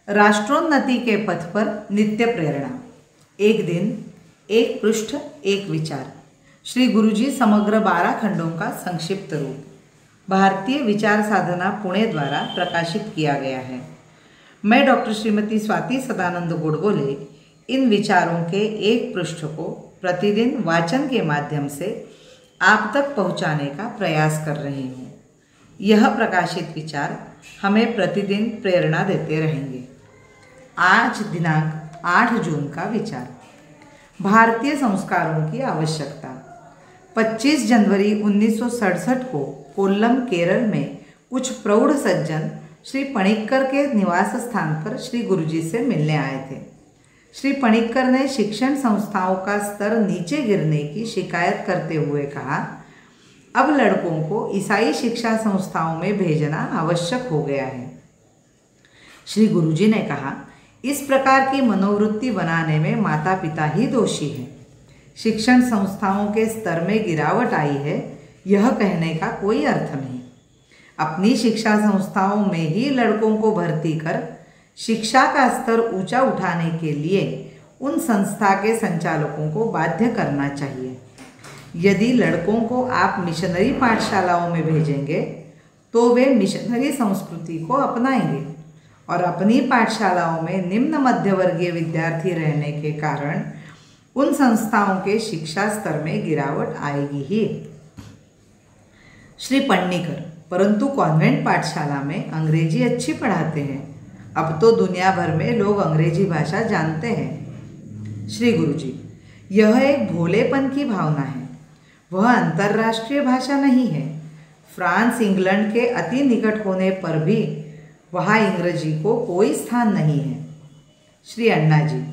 राष्ट्रोन्नति के पथ पर नित्य प्रेरणा। एक दिन, एक पृष्ठ, एक विचार। श्री गुरुजी समग्र 12 खंडों का संक्षिप्त रूप भारतीय विचार साधना पुणे द्वारा प्रकाशित किया गया है। मैं डॉक्टर श्रीमती स्वाति सदानंद गोडबोले इन विचारों के एक पृष्ठ को प्रतिदिन वाचन के माध्यम से आप तक पहुंचाने का प्रयास कर रही हूँ। यह प्रकाशित विचार हमें प्रतिदिन प्रेरणा देते रहेंगे। आज दिनांक 8 जून का विचार, भारतीय संस्कारों की आवश्यकता। 25 जनवरी 1967 को कोल्लम, केरल में कुछ प्रौढ़ सज्जन श्री पणिक्कर के निवास स्थान पर श्री गुरुजी से मिलने आए थे। श्री पणिक्कर ने शिक्षण संस्थाओं का स्तर नीचे गिरने की शिकायत करते हुए कहा, अब लड़कों को ईसाई शिक्षा संस्थाओं में भेजना आवश्यक हो गया है। श्री गुरुजी ने कहा, इस प्रकार की मनोवृत्ति बनाने में माता पिता ही दोषी हैं। शिक्षण संस्थाओं के स्तर में गिरावट आई है, यह कहने का कोई अर्थ नहीं। अपनी शिक्षा संस्थाओं में ही लड़कों को भर्ती कर शिक्षा का स्तर ऊंचा उठाने के लिए उन संस्था के संचालकों को बाध्य करना चाहिए। यदि लड़कों को आप मिशनरी पाठशालाओं में भेजेंगे तो वे मिशनरी संस्कृति को अपनाएंगे और अपनी पाठशालाओं में निम्न मध्यवर्गीय विद्यार्थी रहने के कारण उन संस्थाओं के शिक्षा स्तर में गिरावट आएगी ही। श्री पणिक्कर, परंतु कॉन्वेंट पाठशाला में अंग्रेजी अच्छी पढ़ाते हैं। अब तो दुनिया भर में लोग अंग्रेजी भाषा जानते हैं। श्री गुरुजी, यह एक भोलेपन की भावना है, वह अंतर्राष्ट्रीय भाषा नहीं है। फ्रांस, इंग्लैंड के अति निकट होने पर भी वहाँ अंग्रेजी को कोई स्थान नहीं है। श्री अण्णा जी,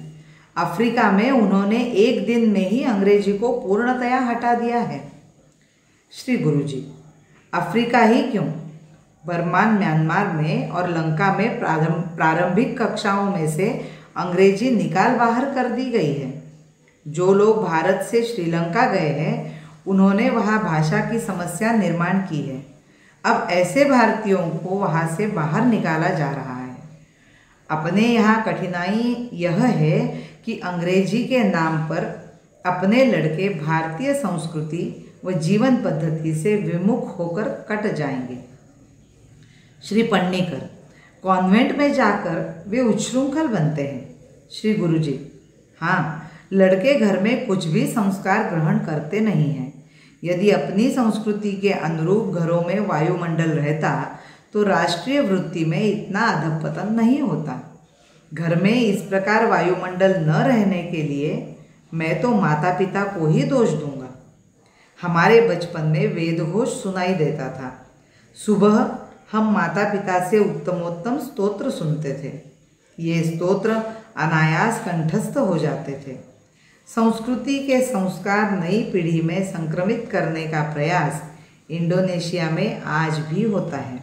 अफ्रीका में उन्होंने एक दिन में ही अंग्रेजी को पूर्णतया हटा दिया है। श्री गुरुजी, अफ्रीका ही क्यों, बर्मान, म्यांमार में और लंका में प्रारंभिक कक्षाओं में से अंग्रेजी निकाल बाहर कर दी गई है। जो लोग भारत से श्रीलंका गए हैं उन्होंने वहाँ भाषा की समस्या निर्माण की है। अब ऐसे भारतीयों को वहाँ से बाहर निकाला जा रहा है। अपने यहाँ कठिनाई यह है कि अंग्रेजी के नाम पर अपने लड़के भारतीय संस्कृति व जीवन पद्धति से विमुख होकर कट जाएंगे। श्री पणिक्कर, कॉन्वेंट में जाकर वे उच्छृंखल बनते हैं। श्री गुरुजी, हाँ, लड़के घर में कुछ भी संस्कार ग्रहण करते नहीं हैं। यदि अपनी संस्कृति के अनुरूप घरों में वायुमंडल रहता तो राष्ट्रीय वृत्ति में इतना अधपतन नहीं होता। घर में इस प्रकार वायुमंडल न रहने के लिए मैं तो माता पिता को ही दोष दूंगा। हमारे बचपन में वेदघोष सुनाई देता था। सुबह हम माता पिता से उत्तमोत्तम स्तोत्र सुनते थे। ये स्तोत्र अनायास कंठस्थ हो जाते थे। संस्कृति के संस्कार नई पीढ़ी में संक्रमित करने का प्रयास इंडोनेशिया में आज भी होता है।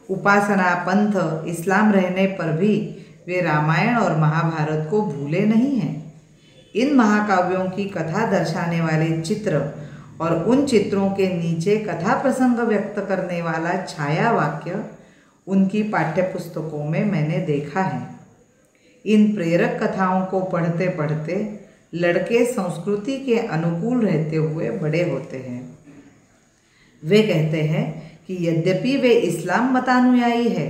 उपासना, पंथ, इस्लाम रहने पर भी वे रामायण और महाभारत को भूले नहीं हैं। इन महाकाव्यों की कथा दर्शाने वाले चित्र और उन चित्रों के नीचे कथा प्रसंग व्यक्त करने वाला छाया वाक्य उनकी पाठ्यपुस्तकों में मैंने देखा है। इन प्रेरक कथाओं को पढ़ते पढ़ते लड़के संस्कृति के अनुकूल रहते हुए बड़े होते हैं। वे कहते हैं कि यद्यपि वे इस्लाम मतानुयायी है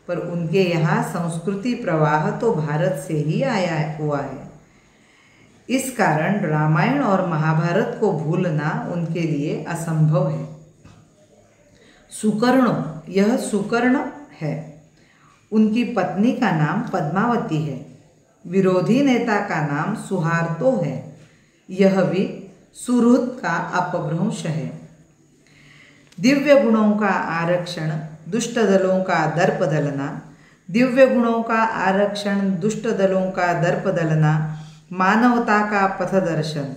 पर उनके यहाँ संस्कृति प्रवाह तो भारत से ही आया हुआ है। इस कारण रामायण और महाभारत को भूलना उनके लिए असंभव है। सुकर्ण, यह सुकर्ण है। उनकी पत्नी का नाम पद्मावती है। विरोधी नेता का नाम सुहार्तो है। यह भी सुहृद का अपभ्रंश है। दिव्य गुणों का आरक्षण, दुष्ट दलों का दर्प दलना। दिव्य गुणों का आरक्षण, दुष्ट दलों का दर्प दलना, मानवता का पथदर्शन।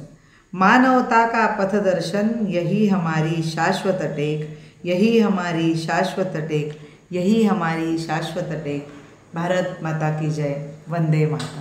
मानवता का पथदर्शन, यही हमारी शाश्वत टेक, यही हमारी शाश्वत टेक, यही हमारी शाश्वत टेक। भारत माता की जय। वंदे मातरम।